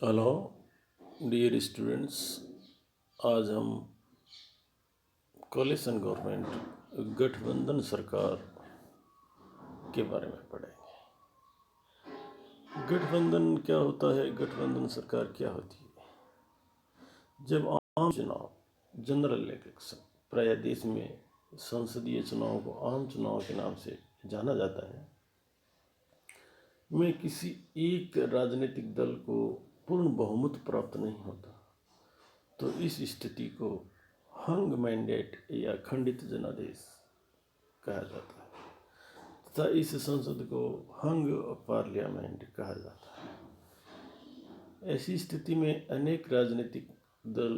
Hello dear students. आज हम coalition government गठबंधन सरकार के बारे में पढ़ेंगे। गठबंधन क्या होता है, गठबंधन सरकार क्या होती है। जब आम चुनाव, जनरल इलेक्शन, प्राय देश में संसदीय चुनाव को आम चुनाव के नाम से जाना जाता है, में किसी एक राजनीतिक दल को पूर्ण बहुमत प्राप्त नहीं होता, तो इस स्थिति को हंग मैंडेट या खंडित जनादेश कहा जाता है तथा इस संसद को हंग पार्लियामेंट कहा जाता है। ऐसी स्थिति में अनेक राजनीतिक दल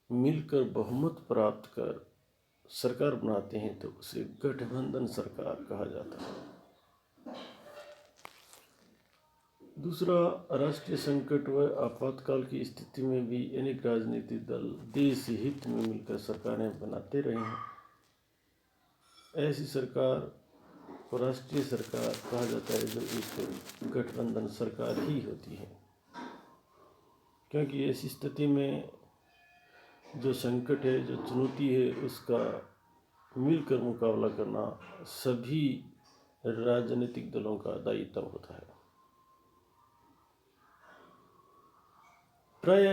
मिलकर बहुमत प्राप्त कर सरकार बनाते हैं, तो उसे गठबंधन सरकार कहा जाता है। दूसरा, राष्ट्रीय संकट व आपातकाल की स्थिति में भी अनेक राजनीतिक दल देश हित में मिलकर सरकारें बनाते रहे हैं। ऐसी सरकार को राष्ट्रीय सरकार कहा जाता है, जो एक गठबंधन सरकार ही होती है, क्योंकि ऐसी स्थिति में जो संकट है, जो चुनौती है, उसका मिलकर मुकाबला करना सभी राजनीतिक दलों का दायित्व होता है। प्राय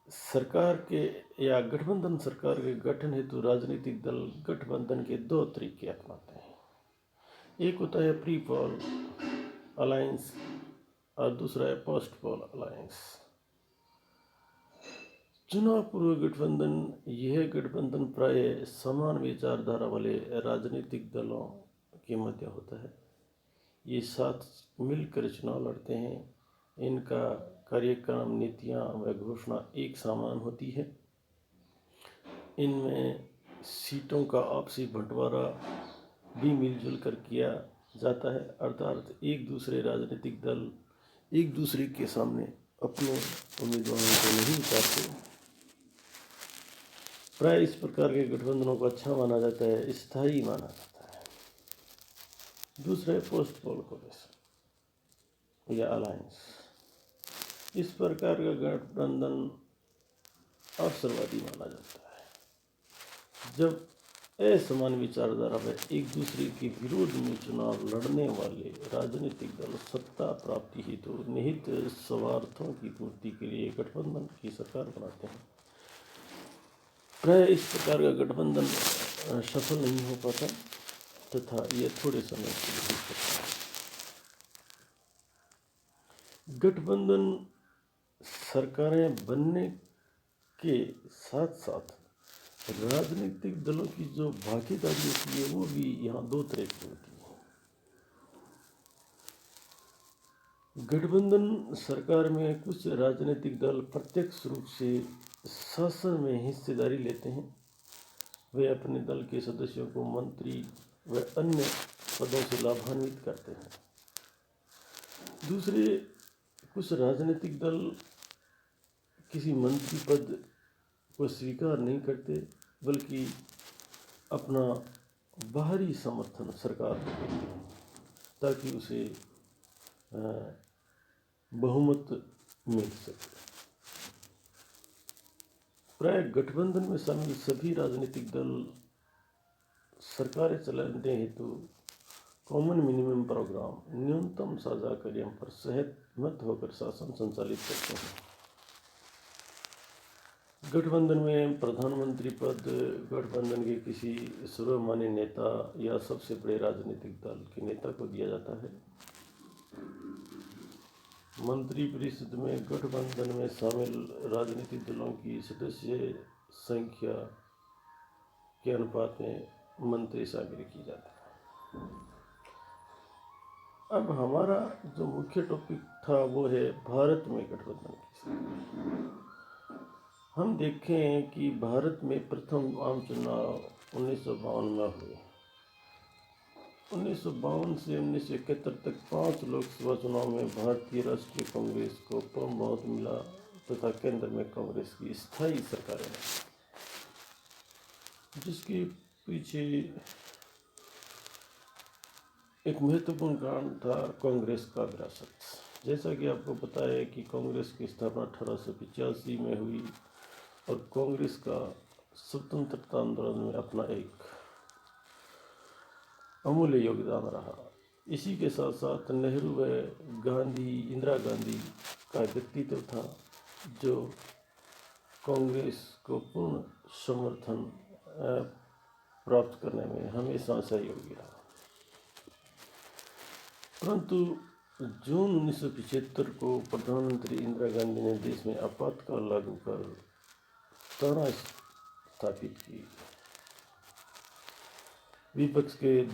सरकार के या गठबंधन सरकार के गठन हेतु राजनीतिक दल गठबंधन के दो तरीके अपनाते हैं। एक होता है प्री पोल अलायंस और दूसरा है पोस्ट पोल अलायंस। चुनाव पूर्व गठबंधन, यह गठबंधन प्राय समान विचारधारा वाले राजनीतिक दलों के मध्य होता है। ये साथ मिलकर चुनाव लड़ते हैं। इनका कार्यक्रम, नीतियाँ व घोषणा एक समान होती है। इनमें सीटों का आपसी बंटवारा भी मिलजुल कर किया जाता है, अर्थात एक दूसरे राजनीतिक दल एक दूसरे के सामने अपने उम्मीदवारों को नहीं उतारते। प्राय इस प्रकार के गठबंधनों को अच्छा माना जाता है, स्थायी माना जाता है। दूसरा है पोस्ट पोल कोलिशन या अलायंस। इस प्रकार का गठबंधन अवसरवादी माना जाता है, जब असमान विचारधारा में एक दूसरे के विरोध में चुनाव लड़ने वाले राजनीतिक दल सत्ता प्राप्ति हेतु निहित स्वार्थों की पूर्ति के लिए गठबंधन की सरकार बनाते हैं। प्राय इस प्रकार का गठबंधन सफल नहीं हो पाता तथा यह थोड़े समय के लिए ही चलता है। गठबंधन सरकारें बनने के साथ साथ राजनीतिक दलों की जो भागीदारी होती है, वो भी यहाँ दो तरह की होती है। गठबंधन सरकार में कुछ राजनीतिक दल प्रत्यक्ष रूप से शासन में हिस्सेदारी लेते हैं। वे अपने दल के सदस्यों को मंत्री व अन्य पदों से लाभान्वित करते हैं। दूसरे कुछ राजनीतिक दल किसी मंत्री पद को स्वीकार नहीं करते, बल्कि अपना बाहरी समर्थन सरकार को देते हैं ताकि उसे बहुमत मिल सके। प्राय गठबंधन में शामिल सभी राजनीतिक दल सरकारें चलाने हेतु कॉमन मिनिमम प्रोग्राम, न्यूनतम साझा कार्यक्रम पर सहमत होकर शासन संचालित करते हैं। गठबंधन में प्रधानमंत्री पद गठबंधन के किसी सर्वमान्य नेता या सबसे बड़े राजनीतिक दल के नेता को दिया जाता है। मंत्रिपरिषद में गठबंधन में शामिल राजनीतिक दलों की सदस्य संख्या के अनुपात में मंत्री शामिल की जाती है। अब हमारा जो मुख्य टॉपिक था वो है भारत में गठबंधन की। हम देखें कि भारत में प्रथम आम चुनाव 1952 में हुए। 1952 से 1971 तक 5 लोकसभा चुनाव में भारतीय राष्ट्रीय कांग्रेस को परम बहुमत मिला तथा केंद्र में कांग्रेस की स्थायी सरकार है, जिसके पीछे एक महत्वपूर्ण कारण था कांग्रेस का विरासत, जैसा कि आपको पता है कि कांग्रेस की स्थापना 1885 में हुई और कांग्रेस का स्वतंत्रता आंदोलन में अपना एक अमूल्य योगदान रहा। इसी के साथ साथ नेहरू व गांधी, इंदिरा गांधी का व्यक्तित्व था जो कांग्रेस को पूर्ण समर्थन प्राप्त करने में हमेशा सहयोगी रहा। परंतु जून 1975 को प्रधानमंत्री इंदिरा गांधी ने देश में आपातकाल लागू कर ताना स्थापित की। विपक्षी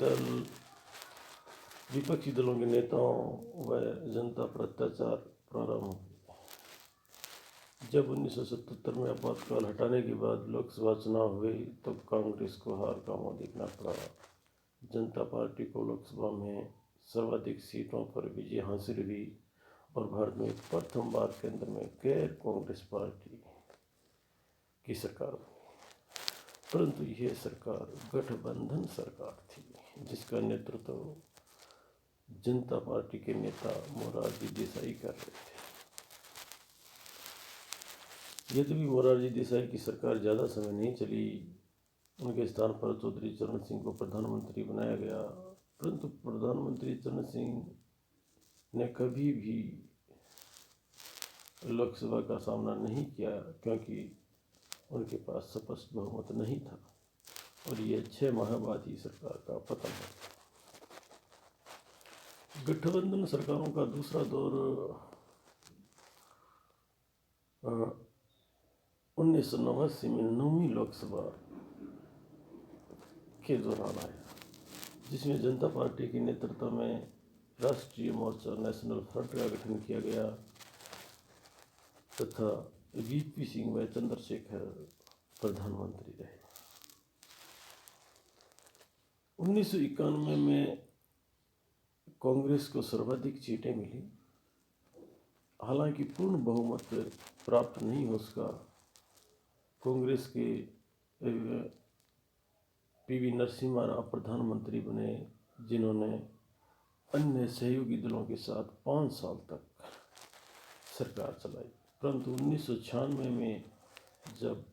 दलों के नेताओं व जनता पर अत्याचार प्रारंभ हुए। जब 1977 में आपातकाल हटाने के बाद लोकसभा चुनाव हुए तब कांग्रेस को हार का मुंह देखना पड़ा। जनता पार्टी को लोकसभा में सर्वाधिक सीटों पर विजय हासिल हुई और भारत में प्रथम बार केंद्र में गैर कांग्रेस पार्टी की सरकार बनी। परंतु यह सरकार गठबंधन सरकार थी जिसका नेतृत्व जनता पार्टी के नेता मोरारजी देसाई कर रहे थे। यद्यपि मोरारजी देसाई की सरकार ज़्यादा समय नहीं चली, उनके स्थान पर चौधरी चरण सिंह को प्रधानमंत्री बनाया गया, परंतु प्रधानमंत्री चरण सिंह ने कभी भी लोकसभा का सामना नहीं किया क्योंकि उनके पास स्पष्ट बहुमत नहीं था और ये 6 माह बाद ही सरकार का पतन हुआ। गठबंधन सरकारों का दूसरा दौर 1989 में 9वीं लोकसभा के दौरान आया, जिसमें जनता पार्टी के नेतृत्व में राष्ट्रीय मोर्चा नेशनल फ्रंट का गठन किया गया तथा वीपी सिंह व चंद्रशेखर प्रधानमंत्री रहे। 1991 में कांग्रेस को सर्वाधिक सीटें मिली, हालांकि पूर्ण बहुमत प्राप्त नहीं हो सका। कांग्रेस के पीवी नरसिम्हा राव प्रधानमंत्री बने, जिन्होंने अन्य सहयोगी दलों के साथ 5 साल तक सरकार चलाई। परंतु 1996 में जब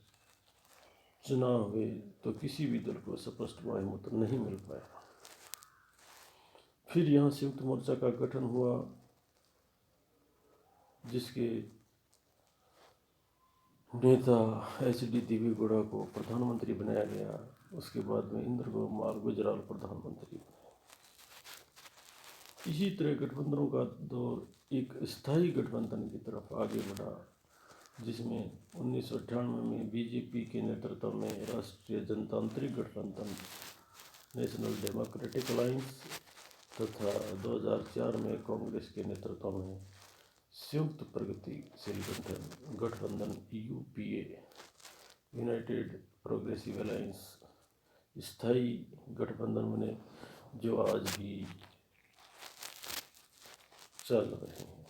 चुनाव हुए तो किसी भी दल को स्पष्ट बहुमत नहीं मिल पाया। फिर यहाँ संयुक्त मोर्चा का गठन हुआ, जिसके नेता HD देवेगौड़ा को प्रधानमंत्री बनाया गया। उसके बाद में इंद्र कुमार गुजराल प्रधानमंत्री बने। इसी तरह गठबंधनों का दौर एक स्थायी गठबंधन की तरफ आगे बढ़ा, जिसमें 1998 में बीजेपी के नेतृत्व में राष्ट्रीय जनतांत्रिक गठबंधन नेशनल डेमोक्रेटिक अलायंस तथा 2004 में कांग्रेस के नेतृत्व में संयुक्त प्रगतिशील गठबंधन UPA यूनाइटेड प्रोग्रेसिव अलायंस स्थायी गठबंधन बने, जो आज भी चल रहे हैं।